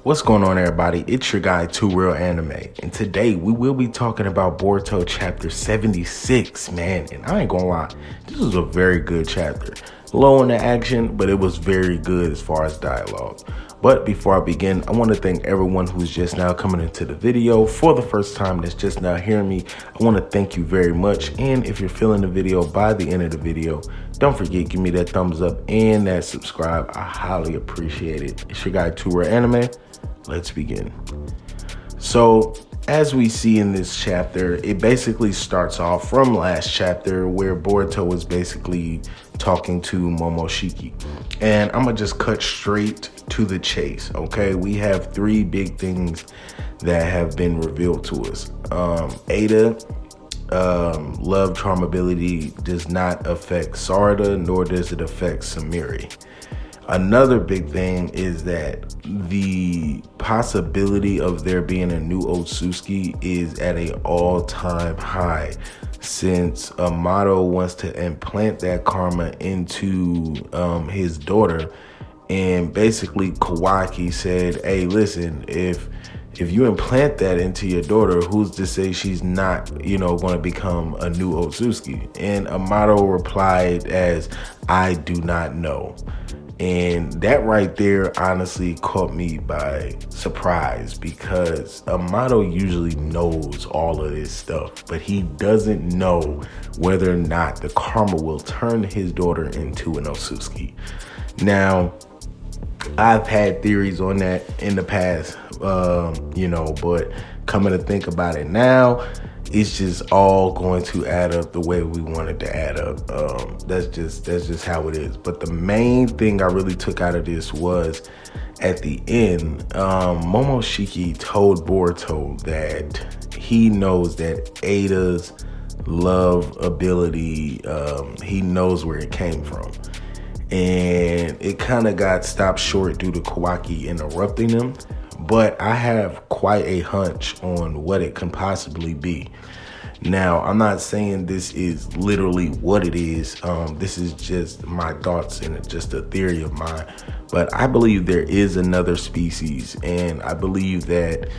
What's going on, everybody? It's your guy, Too Real Anime, and today we will be talking about Boruto chapter 76, man. And I ain't gonna lie, this was a very good chapter. Low in the action, but it was very good as far as dialogue. But before I begin, I want to thank everyone who's just now coming into the video for the first time that's just now hearing me. I want to thank you very much. And if you're feeling the video by the end of the video, don't forget, give me that thumbs up and that subscribe. I highly appreciate it. It's your guy, Too Real Anime. Let's begin. So, as we see in this chapter, it basically starts off from last chapter where Boruto was basically talking to Momoshiki. And I'm gonna just cut straight to the chase, okay? We have three big things that have been revealed to us. Eida, love charm ability does not affect Sarada, nor does it affect Samiri. Another big thing is that the possibility of there being a new Otsutsuki is at an all-time high, since Amado wants to implant that karma into his daughter. And basically Kawaki said, hey, listen, if you implant that into your daughter, who's to say she's not, going to become a new Otsutsuki? And Amado replied as, I do not know. And that right there honestly caught me by surprise, because Amado usually knows all of this stuff, but he doesn't know whether or not the karma will turn his daughter into an Otsutsuki. Now, I've had theories on that in the past, but coming to think about it now, it's just all going to add up the way we want it to add up. That's just how it is. But the main thing I really took out of this was at the end, Momoshiki told Boruto that he knows that Eida's love ability, he knows where it came from. And it kind of got stopped short due to Kawaki interrupting them. But I have quite a hunch on what it can possibly be. Now, I'm not saying this is literally what it is. This is just my thoughts and just a theory of mine. But I believe there is another species, and I believe that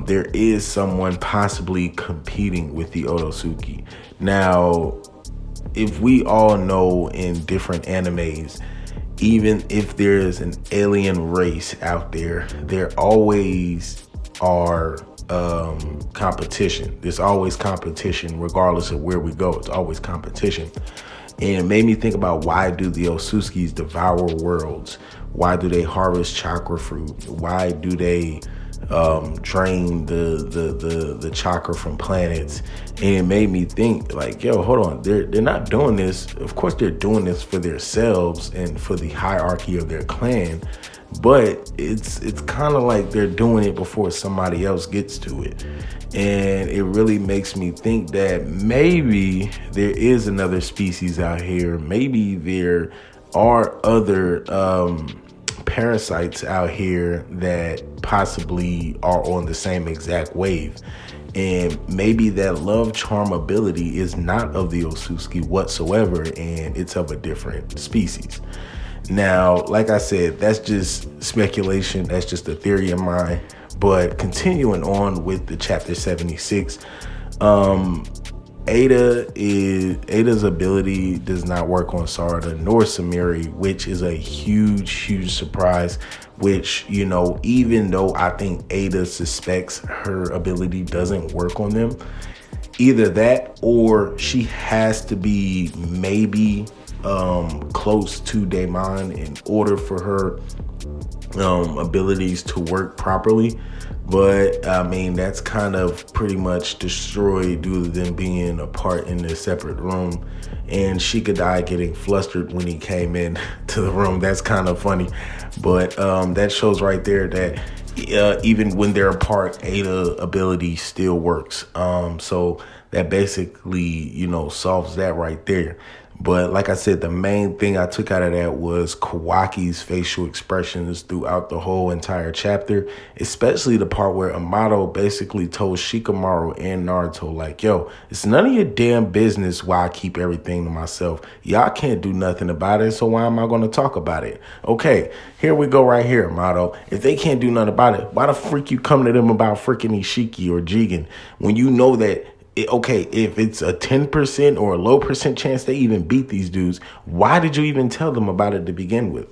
there is someone possibly competing with the Otsutsuki. Now, if we all know in different animes, even if there is an alien race out there, there always are competition. There's always competition regardless of where we go. It's always competition. And it made me think about, why do the Otsutsukis devour worlds? Why do they harvest chakra fruit? Why do they drain the chakra from planets? And it made me think, like, yo, hold on, they're not doing this. Of course they're doing this for themselves and for the hierarchy of their clan, but it's kind of like they're doing it before somebody else gets to it. And it really makes me think that maybe there is another species out here. Maybe there are other parasites out here that possibly are on the same exact wave. And maybe that love charm ability is not of the Otsutsuki whatsoever, and it's of a different species. Now, like I said, that's just speculation. That's just a theory of mine. But continuing on with the chapter 76, Eida's ability does not work on Sarada nor Samiri, which is a huge surprise, which, even though I think Eida suspects her ability doesn't work on them, either that or she has to be maybe close to Daemon in order for her abilities to work properly. But I mean, that's kind of pretty much destroyed due to them being apart in a separate room, and Shikadai getting flustered when he came in to the room. That's kind of funny, but that shows right there that even when they're apart, Eida ability still works. So that basically, solves that right there. But like I said, the main thing I took out of that was Kawaki's facial expressions throughout the whole entire chapter, especially the part where Amado basically told Shikamaru and Naruto, like, yo, it's none of your damn business why I keep everything to myself. Y'all can't do nothing about it, so why am I going to talk about it? Okay, here we go right here, Amado. If they can't do nothing about it, why the freak you come to them about freaking iishiki or jigen when you know that okay, if it's a 10% or a low percent chance they even beat these dudes, why did you even tell them about it to begin with?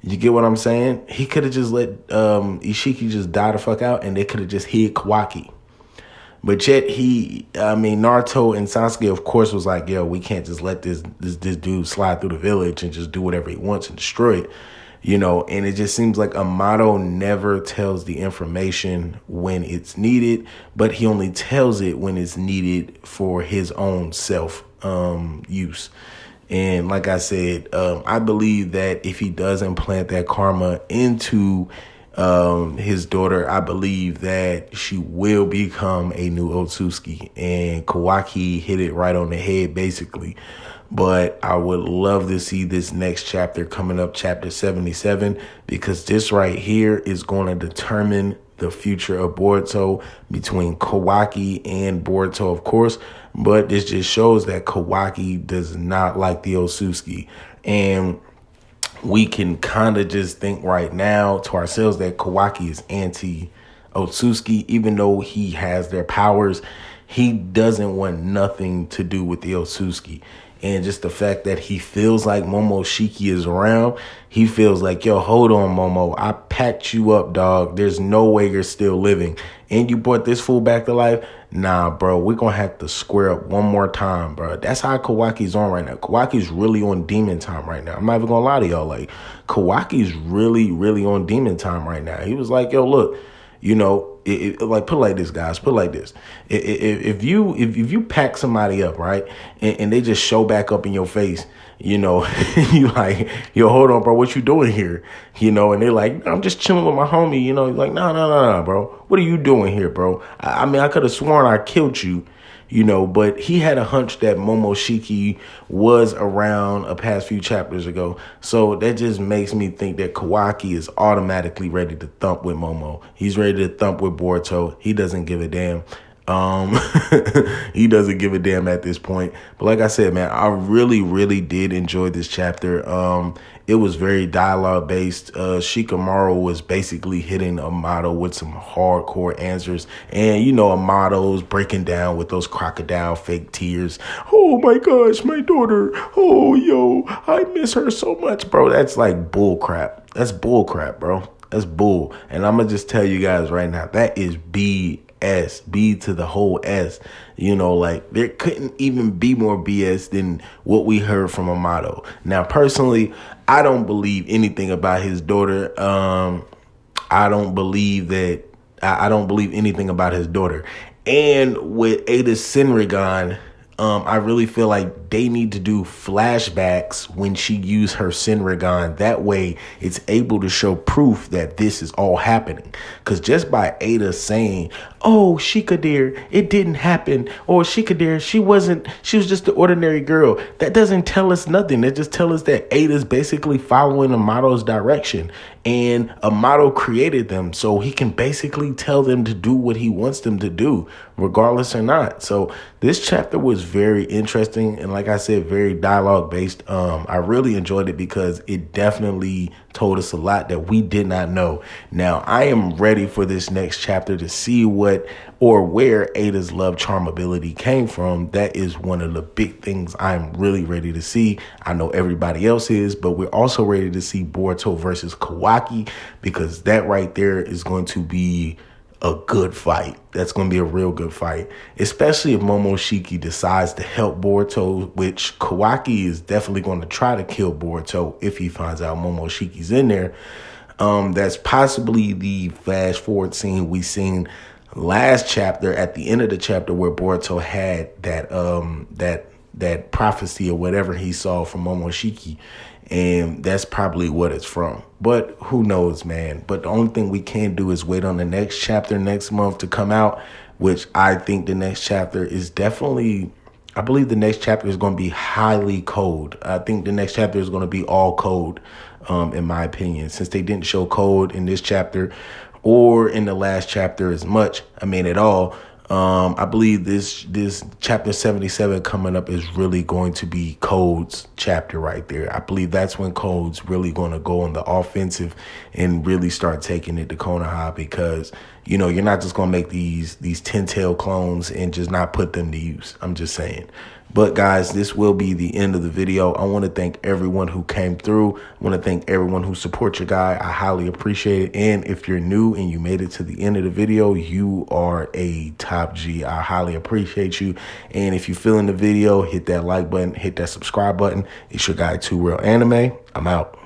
You get what I'm saying? He could have just let iishiki just die the fuck out and they could have just hid Kawaki. But yet Naruto and Sasuke, of course, was like, yo, we can't just let this dude slide through the village and just do whatever he wants and destroy it. And it just seems like Amado never tells the information when it's needed, but he only tells it when it's needed for his own self use. And like I said, I believe that if he does implant that karma into his daughter, I believe that she will become a new Otsutsuki. And Kawaki hit it right on the head, basically. But I would love to see this next chapter coming up, chapter 77, because this right here is going to determine the future of Boruto between Kawaki and Boruto, of course. But this just shows that Kawaki does not like the Otsutsuki. And we can kind of just think right now to ourselves that Kawaki is anti-Otsutsuki, even though he has their powers. He doesn't want nothing to do with the Otsutsuki. And just the fact that he feels like Momoshiki is around, he feels like, yo, hold on, Momo. I packed you up, dog. There's no way you're still living. And you brought this fool back to life? Nah, bro, we're going to have to square up one more time, bro. That's how Kawaki's on right now. Kawaki's really on demon time right now. I'm not even going to lie to y'all. Like, Kawaki's really, really on demon time right now. He was like, yo, look, like, put it like this, guys. Put it like this. If you pack somebody up, right, and they just show back up in your face, you like, yo, hold on, bro, what you doing here? And they're like, I'm just chilling with my homie. You're like, no, bro. What are you doing here, bro? I could have sworn I killed you. But he had a hunch that Momoshiki was around a past few chapters ago. So that just makes me think that Kawaki is automatically ready to thump with Momo. He's ready to thump with Boruto. He doesn't give a damn. He doesn't give a damn at this point. But like I said, man, I really, really did enjoy this chapter. It was very dialogue based. Shikamaru was basically hitting Amado with some hardcore answers. And, Amado's breaking down with those crocodile fake tears. Oh my gosh, my daughter. Oh, yo, I miss her so much, bro. That's like bull crap. That's bull crap, bro. That's bull. And I'm going to just tell you guys right now, that is BS, B to the whole S. Like, there couldn't even be more BS than what we heard from Amado. Now, personally, I don't believe anything about his daughter. I don't believe anything about his daughter. And with Eida's Senrigan, I really feel like they need to do flashbacks when she used her Senrigan. That way it's able to show proof that this is all happening. Because just by Eida saying, oh, Shika dear, it didn't happen. Or Shika dear, she was just an ordinary girl. That doesn't tell us nothing. That just tells us that Eida's basically following Amado's direction. And Amado created them, so he can basically tell them to do what he wants them to do, regardless or not. So this chapter was very interesting. And like I said, very dialogue based. I really enjoyed it because it definitely told us a lot that we did not know. Now, I am ready for this next chapter to see what or where Eida's love charm ability came from. That is one of the big things I'm really ready to see. I know everybody else is, but we're also ready to see Boruto versus Kawaki, because that right there is going to be a good fight. That's going to be a real good fight, especially if Momoshiki decides to help Boruto, which Kawaki is definitely going to try to kill Boruto if he finds out Momoshiki's in there. That's possibly the flash forward scene we seen last chapter, at the end of the chapter, where Boruto had that prophecy or whatever he saw from Momoshiki. And that's probably what it's from. But who knows, man. But the only thing we can do is wait on the next chapter next month to come out, which I think the next chapter is definitely I believe the next chapter is going to be highly cold. I think the next chapter is going to be all cold, in my opinion, since they didn't show cold in this chapter or in the last chapter as much. I mean, at all. I believe this chapter 77 coming up is really going to be Code's chapter right there. I believe that's when Code's really going to go on the offensive and really start taking it to Konoha, because, you know, you're not just going to make these 10-tail clones and just not put them to use. I'm just saying. But guys, this will be the end of the video. I want to thank everyone who came through. I want to thank everyone who supports your guy. I highly appreciate it. And if you're new and you made it to the end of the video, you are a top G. I highly appreciate you. And if you're feeling the video, hit that like button, hit that subscribe button. It's your guy, 2Real Anime. I'm out.